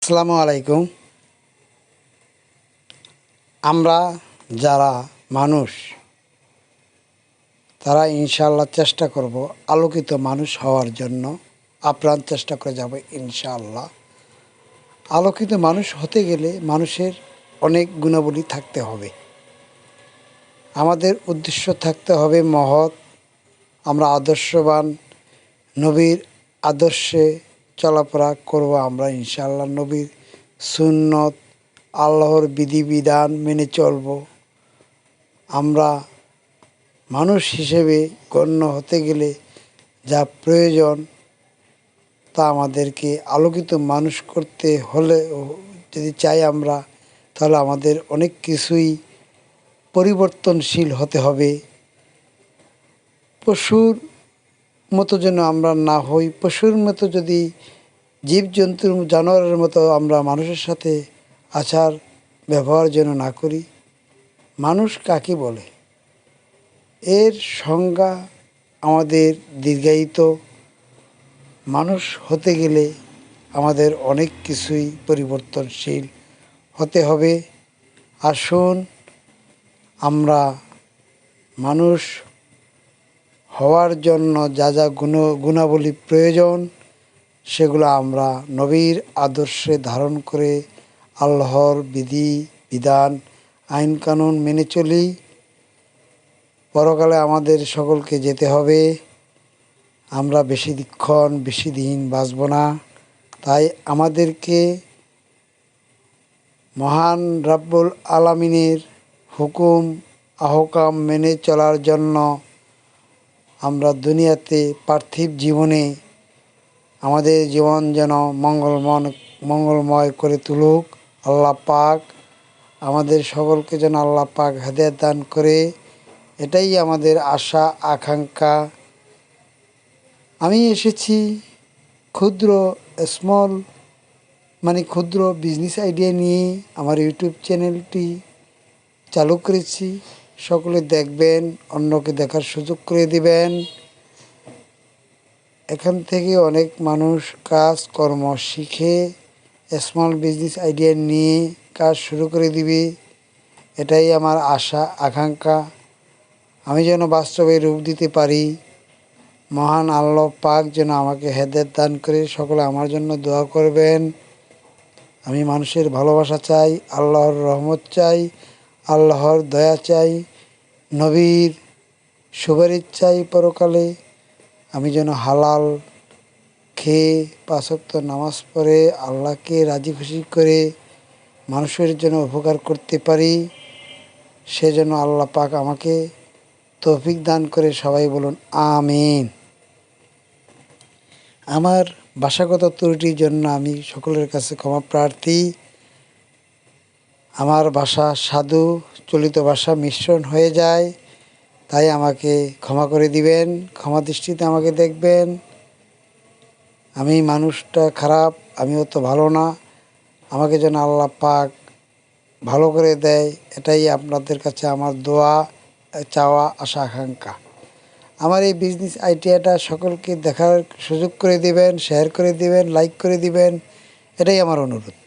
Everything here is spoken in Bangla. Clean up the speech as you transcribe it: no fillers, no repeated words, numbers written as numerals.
আসসালামু আলাইকুম। আমরা যারা মানুষ তারা ইনশাআল্লাহ চেষ্টা করব আলোকিত মানুষ হওয়ার জন্য, আপ্রাণ চেষ্টা করে যাব ইনশাআল্লাহ। আলোকিত মানুষ হতে গেলে মানুষের অনেক গুণাবলী থাকতে হবে। আমাদের উদ্দেশ্য থাকতে হবে মহৎ। আমরা আদর্শবান, নবীর আদর্শে চলাফেরা করব আমরা ইনশাআল্লাহ। নবীর সুন্নত, আল্লাহর বিধিবিধান মেনে চলব। আমরা মানুষ হিসেবে গণ্য হতে গেলে যা প্রয়োজন তা আমাদেরকে আলোকিত মানুষ করতে হলে যদি চাই আমরা, তাহলে আমাদের অনেক কিছুই পরিবর্তনশীল হতে হবে। পশুর মতো যেন আমরা না হই। পশুর মতো যদি জীবজন্তুর জানোয়ারের মতো আমরা মানুষের সাথে আচার ব্যবহার যেন না করি। মানুষ কাকে বলে? এর সংজ্ঞা আমাদের দীর্ঘায়িত। মানুষ হতে গেলে আমাদের অনেক কিছুই পরিবর্তনশীল হতে হবে। আসুন আমরা মানুষ হওয়ার জন্য যা যা গুণাবলী প্রয়োজন সেগুলো আমরা নবীর আদর্শে ধারণ করে আল্লাহর বিধি বিধান আইন কানুন মেনে চলি। পরকালে আমাদের সকলকে যেতে হবে। আমরা বেশি দিন বাঁচব না। তাই আমাদেরকে মহান রাব্বুল আলামিনের হুকুম আহকাম মেনে চলার জন্য আমরা দুনিয়াতে পার্থিব জীবনে আমাদের জীবন যেন মঙ্গলময় করে তুলুক আল্লাহ পাক। আমাদের সকলকে যেন আল্লাহ পাক হেদায়েত দান করে, এটাই আমাদের আশা আকাঙ্ক্ষা। আমি এসেছি ক্ষুদ্র ক্ষুদ্র বিজনেস আইডিয়া নিয়ে আমার ইউটিউব চ্যানেলটি চালু করেছি। সকলে দেখবেন, অন্যকে দেখার সুযোগ করে দিবেন। এখান থেকে অনেক মানুষ কাজকর্ম শিখে স্মল বিজনেস আইডিয়া নিয়ে কাজ শুরু করে দিবে। এটাই আমার আশা আকাঙ্ক্ষা। আমি যেন বাস্তবে রূপ দিতে পারি। মহান আল্লাহ পাক যেন আমাকে হেদায়েত দান করে। সকলে আমার জন্য দোয়া করবেন। আমি মানুষের ভালোবাসা চাই, আল্লাহর রহমত চাই, আল্লাহর দয়া চাই, নবীর সুপারিশ চাই পরকালে। আমি যেন হালাল খেয়ে 5 ওয়াক্ত নামাজ পড়ে আল্লাহকে রাজি খুশি করে মানুষের জন্য উপকার করতে পারি। সেজন্য আল্লাহ পাক আমাকে তৌফিক দান করে। সবাই বলুন আমিন। আমার ভাষাগত ত্রুটির জন্য আমি সকলের কাছে ক্ষমা প্রার্থী। আমার ভাষা সাধু চলিত ভাষা মিশ্রণ হয়ে যায়, তাই আমাকে ক্ষমা করে দিবেন, ক্ষমা দৃষ্টিতে আমাকে দেখবেন। আমি মানুষটা খারাপ, আমিও তো ভালো না। আমাকে যেন আল্লাহ পাক ভালো করে দেয়, এটাই আপনাদের কাছে আমার দোয়া, চাওয়া, আশা আকাঙ্ক্ষা। আমার এই বিজনেস আইডিয়াটা সকলকে দেখার সুযোগ করে দিবেন, শেয়ার করে দিবেন, লাইক করে দিবেন, এটাই আমার অনুরোধ।